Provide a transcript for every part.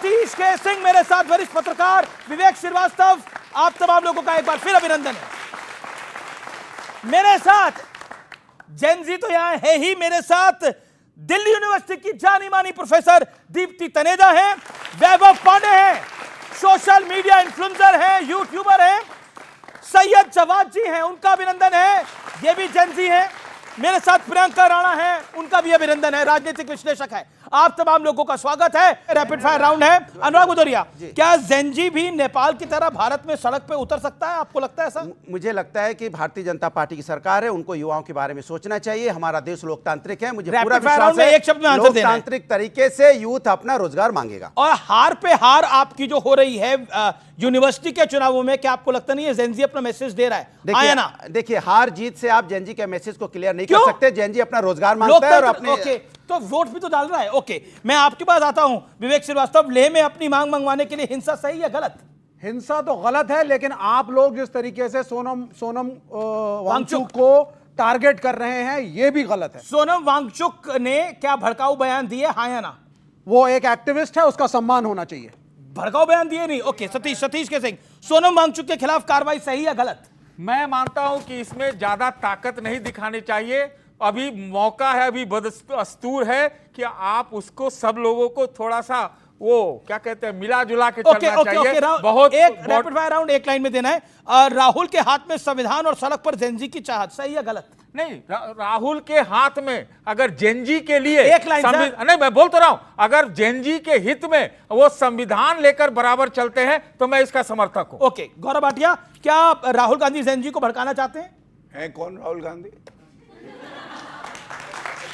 सतीश के सिंह, मेरे साथ वरिष्ठ पत्रकार विवेक श्रीवास्तव, आप तमाम लोगों का एक बार फिर अभिनंदन है। मेरे साथ जेनजी तो यहां है ही, मेरे साथ दिल्ली यूनिवर्सिटी की जानी मानी प्रोफेसर दीप्ति तनेजा हैं, वैभव पांडे हैं, सोशल मीडिया इन्फ्लुएंसर हैं, यूट्यूबर हैं, सैयद जवाद जी हैं, उनका अभिनंदन है, ये भी जेनजी हैं। मेरे साथ प्रियंका राणा है, उनका भी अभिनंदन है, राजनीतिक विश्लेषक है। आप तमाम लोगों का स्वागत है। रैपिड फायर राउंड है। अनुराग भदौरिया, क्या जेनजी भी नेपाल की तरह भारत में सड़क पे उतर सकता है? आपको लगता है ऐसा? मुझे लगता है कि भारतीय जनता पार्टी की सरकार है, उनको युवाओं के बारे में सोचना चाहिए। हमारा देश लोकतांत्रिक है, मुझे पूरा विश्वास है एक शब्द में आंसर देना है। लोकतांत्रिक तरीके से यूथ अपना रोजगार मांगेगा। और हार पे हार आपकी जो हो रही है यूनिवर्सिटी के चुनावों में, क्या आपको लगता नहीं है जेनजी अपना मैसेज दे रहा है? देखिए, हार जीत से आप जेनजी के मैसेज को क्लियर नहीं कर सकते। जेनजी अपना रोजगार मांगता है और अपने तो वोट भी तो डाल रहा है। ओके, मैं आपके पास आता हूं विवेक श्रीवास्तव। लेह में अपनी मांग मंगवाने के लिए हिंसा सही या गलत? हिंसा तो गलत है, लेकिन आप लोग जिस तरीके से सोनम वांगचुक को टारगेट कर रहे हैं, यह भी गलत है। सोनम वांगचुक ने क्या भड़काऊ बयान दिए, हाँ या ना? वो एक एक्टिविस्ट है, उसका सम्मान होना चाहिए। भड़काऊ बयान दिए नहीं। ओके, सतीश के सिंह, सोनम वांगचुक के खिलाफ कार्रवाई सही या गलत? मैं मानता हूं कि इसमें ज्यादा ताकत नहीं दिखानी चाहिए। अभी मौका है, अभी बदस्तूर है कि आप उसको, सब लोगों को थोड़ा सा वो क्या कहते हैं, मिला जुला के चलना चाहिए। बहुत एक रैपिड फायर राउंड एक लाइन में देना है। राहुल के हाथ में संविधान और सड़क पर जेनजी की चाहत, सही या गलत? नहीं, राहुल के हाथ में अगर जेनजी के लिए एक लाइन नहीं, मैं बोल तो रहा हूं, अगर जेनजी के हित में वो संविधान लेकर बराबर चलते हैं तो मैं इसका समर्थक हूं। ओके, गौरव भाटिया, क्या राहुल गांधी जेनजी को भड़काना चाहते हैं? है कौन राहुल गांधी?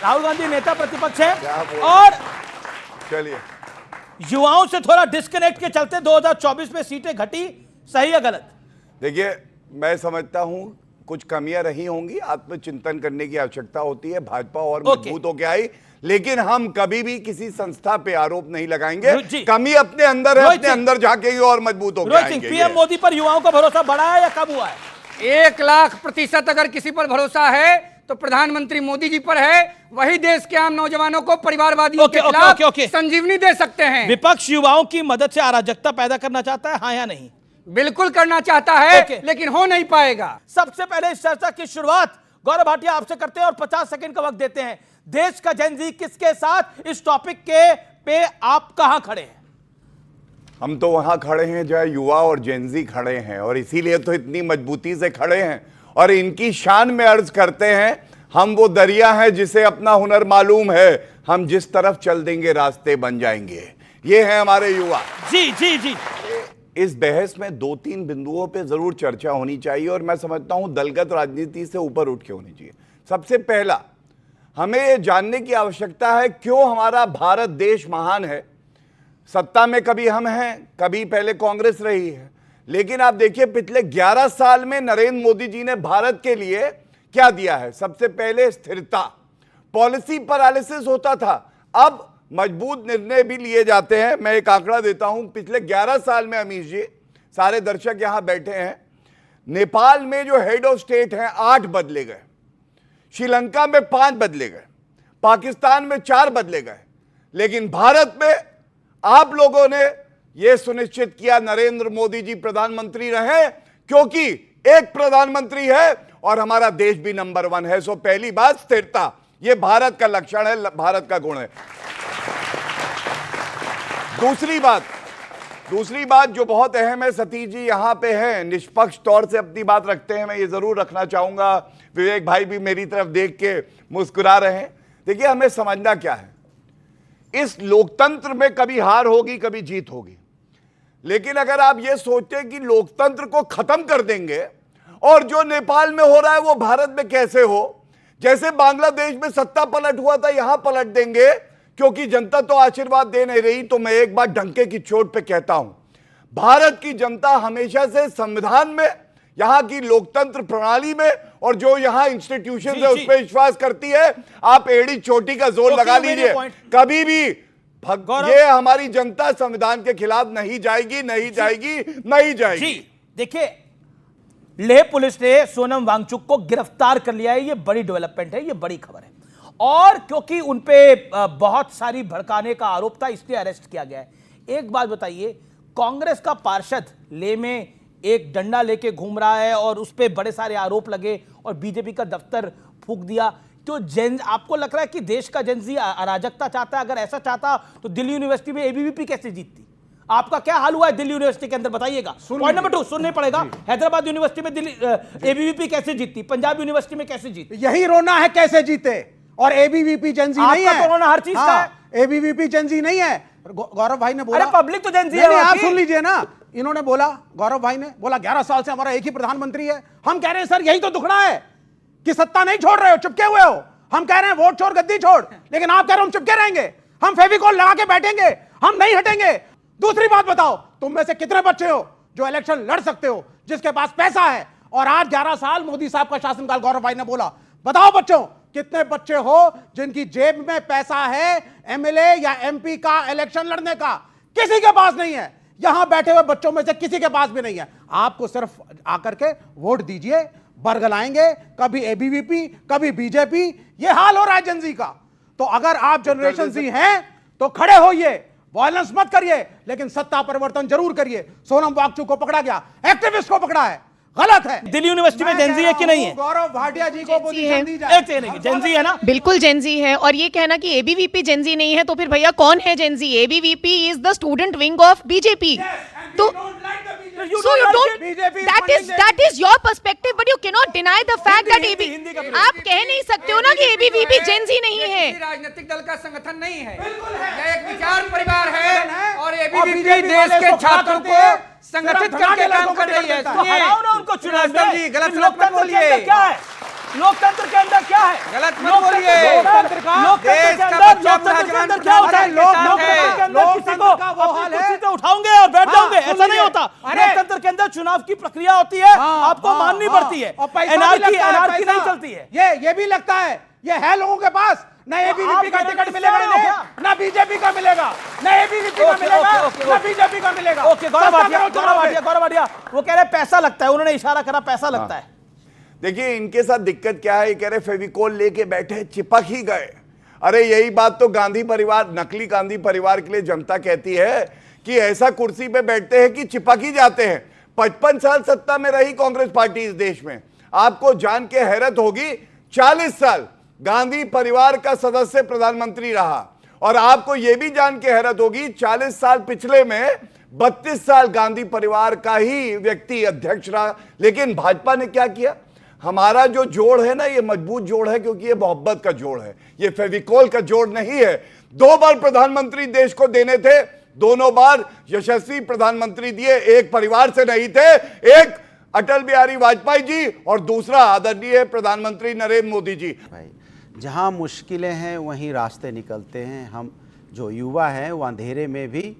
राहुल गांधी नेता प्रतिपक्ष है और चलिए, युवाओं से थोड़ा डिस्कनेक्ट के चलते 2024 में सीटें घटी, सही या गलत? देखिए, मैं समझता हूं कुछ कमियां रही होंगी, आत्मचिंतन करने की आवश्यकता होती है। भाजपा और मजबूत होकर आई, लेकिन हम कभी भी किसी संस्था पे आरोप नहीं लगाएंगे। कमी अपने अंदर है, अपने अंदर झांकेंगे और मजबूत होकर आएंगे। पीएम मोदी पर युवाओं का भरोसा बढ़ा है या कम हुआ है? 1,00,000% अगर किसी पर भरोसा है तो प्रधानमंत्री मोदी जी पर है। वही देश के आम नौजवानों को परिवारवादियों के खिलाफ संजीवनी दे सकते हैं। विपक्ष युवाओं की मदद से अराजकता पैदा करना चाहता है, हाँ या नहीं? बिल्कुल करना चाहता है, लेकिन हो नहीं पाएगा। सबसे पहले इस चर्चा की शुरुआत गौरव भाटिया आपसे करते हैं और 50 सेकंड का वक्त देते हैं। देश का जेनजी किसके साथ? इस टॉपिक के पे आप कहां खड़े हैं? हम तो वहां खड़े हैं जहां युवा और जेनजी खड़े हैं, और इसीलिए तो इतनी मजबूती से खड़े हैं और इनकी शान में अर्ज करते हैं, हम वो दरिया हैं जिसे अपना हुनर मालूम है, हम जिस तरफ चल देंगे रास्ते बन जाएंगे। ये हैं हमारे युवा। जी जी जी, इस बहस में 2-3 बिंदुओं पे जरूर चर्चा होनी चाहिए और मैं समझता हूं दलगत राजनीति से ऊपर उठ के होनी चाहिए। सबसे पहला, हमें यह जानने की आवश्यकता है क्यों हमारा भारत देश महान है। सत्ता में कभी हम हैं, कभी पहले कांग्रेस रही है, लेकिन आप देखिए पिछले 11 साल में नरेंद्र मोदी जी ने भारत के लिए क्या दिया है। सबसे पहले स्थिरता, पॉलिसी पैरालिसिस होता था, अब मजबूत निर्णय भी लिए जाते हैं। मैं एक आंकड़ा देता हूं, पिछले 11 साल में अमीश जी, सारे दर्शक यहां बैठे हैं, नेपाल में जो हेड ऑफ स्टेट हैं 8 बदले गए, श्रीलंका में 5 बदले गए, पाकिस्तान में 4 बदले गए, लेकिन भारत में आप लोगों ने यह सुनिश्चित किया नरेंद्र मोदी जी प्रधानमंत्री रहे, क्योंकि एक प्रधानमंत्री है और हमारा देश भी नंबर 1 है। सो पहली बात स्थिरता, यह भारत का लक्षण है, भारत का गुण है। दूसरी बात जो बहुत अहम है, सतीश जी यहां पे हैं, निष्पक्ष तौर से अपनी बात रखते हैं, मैं ये जरूर रखना चाहूंगा। विवेक भाई भी मेरी तरफ देख के मुस्कुरा रहे हैं। देखिए, हमें समझना क्या है, इस लोकतंत्र में कभी हार होगी, कभी जीत होगी, लेकिन अगर आप ये सोचते हैं कि लोकतंत्र को खत्म कर देंगे और जो नेपाल में हो रहा है वो भारत में कैसे हो, जैसे बांग्लादेश में सत्ता पलट हुआ था यहां पलट देंगे, क्योंकि जनता तो आशीर्वाद दे नहीं रही। तो मैं एक बात डंके की चोट पे कहता हूं, भारत की जनता हमेशा से संविधान में, यहां की लोकतंत्र प्रणाली में और जो यहां इंस्टीट्यूशन है उस पर विश्वास करती है। आप एड़ी चोटी का जोर लगा लीजिए, कभी भी ये हमारी जनता संविधान के खिलाफ नहीं जाएगी, नहीं जाएगी, नहीं जाएगी। जी देखिए, लेह पुलिस ने सोनम वांगचुक को गिरफ्तार कर लिया है, ये बड़ी डेवलपमेंट है, ये बड़ी खबर है। और क्योंकि उनपे बहुत सारी भड़काने का आरोप था, इसलिए अरेस्ट किया गया है। एक बात बताइए, कांग्रेस का पार्षद ले में एक डंडा लेके घूम रहा है और उस पर बड़े सारे आरोप लगे और बीजेपी का दफ्तर फूंक दिया, तो आपको लग रहा है कि देश का जेंजी अराजकता चाहता है? अगर ऐसा चाहता तो दिल्ली यूनिवर्सिटी में एबीवीपी कैसे जीतती? आपका क्या हाल हुआ है दिल्ली यूनिवर्सिटी के अंदर, बताइएगा। पॉइंट नंबर 2 सुनने पड़ेगा, हैदराबाद यूनिवर्सिटी में दिल्ली एबीवीपी कैसे जीतती, पंजाब यूनिवर्सिटी में कैसे जीती? यही रोना है कैसे जीते। और एबीवीपी जेंजी नहीं है, रोना हर चीज का है। एबीवीपी जेंजी नहीं है। गौरव भाई ने बोला, अरे पब्लिक तो जेंजी है। आप सुन लीजिए ना, इन्होंने बोला, गौरव भाई ने बोला 11 साल से हमारा एक ही प्रधानमंत्री है। हम कह रहे हैं सर यही तो दुखड़ा है कि सत्ता नहीं छोड़ रहे हो, चिपके हुए हो। हम कह रहे हैं वोट छोड़ गद्दी छोड़, लेकिन आप कह रहे हो हम चिपके रहेंगे, हम फेविकॉल लगा के बैठेंगे, हम नहीं हटेंगे। दूसरी बात बताओ, तुम में से कितने बच्चे हो जो इलेक्शन लड़ सकते हो, जिसके पास पैसा है? और आज 11 साल मोदी साहब का शासनकाल, गौरव भाई ने बोला, बताओ बच्चों कितने बच्चे हो जिनकी जेब में पैसा है एमएलए या एमपी का इलेक्शन लड़ने का? किसी के पास नहीं है। यहां बैठे हुए बच्चों में से किसी के पास भी नहीं है। आपको सिर्फ आकर के वोट दीजिए, बरगलाएंगे, कभी एबीवीपी कभी बीजेपी, ये हाल हो रहा है जेंजी का। तो अगर आप जनरेशन जी हैं तो खड़े होइए, वायलेंस मत करिए, लेकिन सत्ता परिवर्तन जरूर करिए। सोनम वांगचुक को पकड़ा गया, एक्टिविस्ट को पकड़ा है, गलत है। दिल्ली यूनिवर्सिटी में जेंजी है कि नहीं है? गौरव भाटिया जी को पोजीशन दी जाए। जेंजी है ना? बिल्कुल जेंजी है। और ये कहना कि एबीवीपी जेंजी नहीं है, तो फिर भैया कौन है Gen Z? ABVP is the student wing of BJP. तो so you don't, that is your perspective, but you cannot deny the fact that आप कह नहीं सकते हो ना कि एबीवीपी जेंजी नहीं है। राजनीतिक दल का संगठन नहीं है, यह एक विचार परिवार है और एबीवीपी देश के छात्रों को संगठित करके काम कर रही है। हराओ ना उनको चुनाव में। गलत लोकतंत्र मत के अंदर क्या है? लोकतंत्र के अंदर क्या है? गलत मत बोलिए। लोकतंत्र के अंदर क्या होता है? लोकतंत्र के अंदर किसी को अपनी कुर्सी से उठाओगे और बैठ जाओगे, ऐसा नहीं होता। लोकतंत्र के अंदर चुनाव की प्रक्रिया होती है, आपको माननी पड़ती है। एनआरकी नहीं चलती है। ये भी लगता है, ये है लोगों के पास। ना एबीवीपी का टिकट मिलेगा इन्हें, ना बीजेपी का मिलेगा, ना एबीवीपी का मिलेगा, ना बीजेपी का मिलेगा। ओके, गौरव भाटिया वो कह रहे पैसा लगता है, उन्होंने इशारा करा पैसा लगता है। देखिए इनके साथ दिक्कत क्या है, ये कह रहे फेविकोल लेके बैठे, चिपक ही गए। अरे यही बात तो गांधी परिवार, नकली गांधी परिवार के लिए जनता कहती है कि ऐसा कुर्सी पे बैठते हैं कि चिपक ही जाते हैं। 55 साल सत्ता में रही कांग्रेस पार्टी इस देश में, आपको जान के हैरत होगी 40 साल गांधी परिवार का सदस्य प्रधानमंत्री रहा। और आपको यह भी जान के हैरत होगी 40 साल पिछले में 32 साल गांधी परिवार का ही व्यक्ति अध्यक्ष रहा। लेकिन भाजपा ने क्या किया? हमारा जो जोड़ है ना, ये मजबूत जोड़ है, क्योंकि ये मोहब्बत का जोड़ है, ये फेविकोल का जोड़ नहीं है। 2 बार प्रधानमंत्री देश को देने थे, दोनों बार यशस्वी प्रधानमंत्री दिए, एक परिवार से नहीं थे, एक अटल बिहारी वाजपेयी जी और दूसरा आदरणीय प्रधानमंत्री नरेंद्र मोदी जी। भाई जहां मुश्किलें हैं वहीं रास्ते निकलते हैं। हम जो युवा हैं वो अंधेरे में भी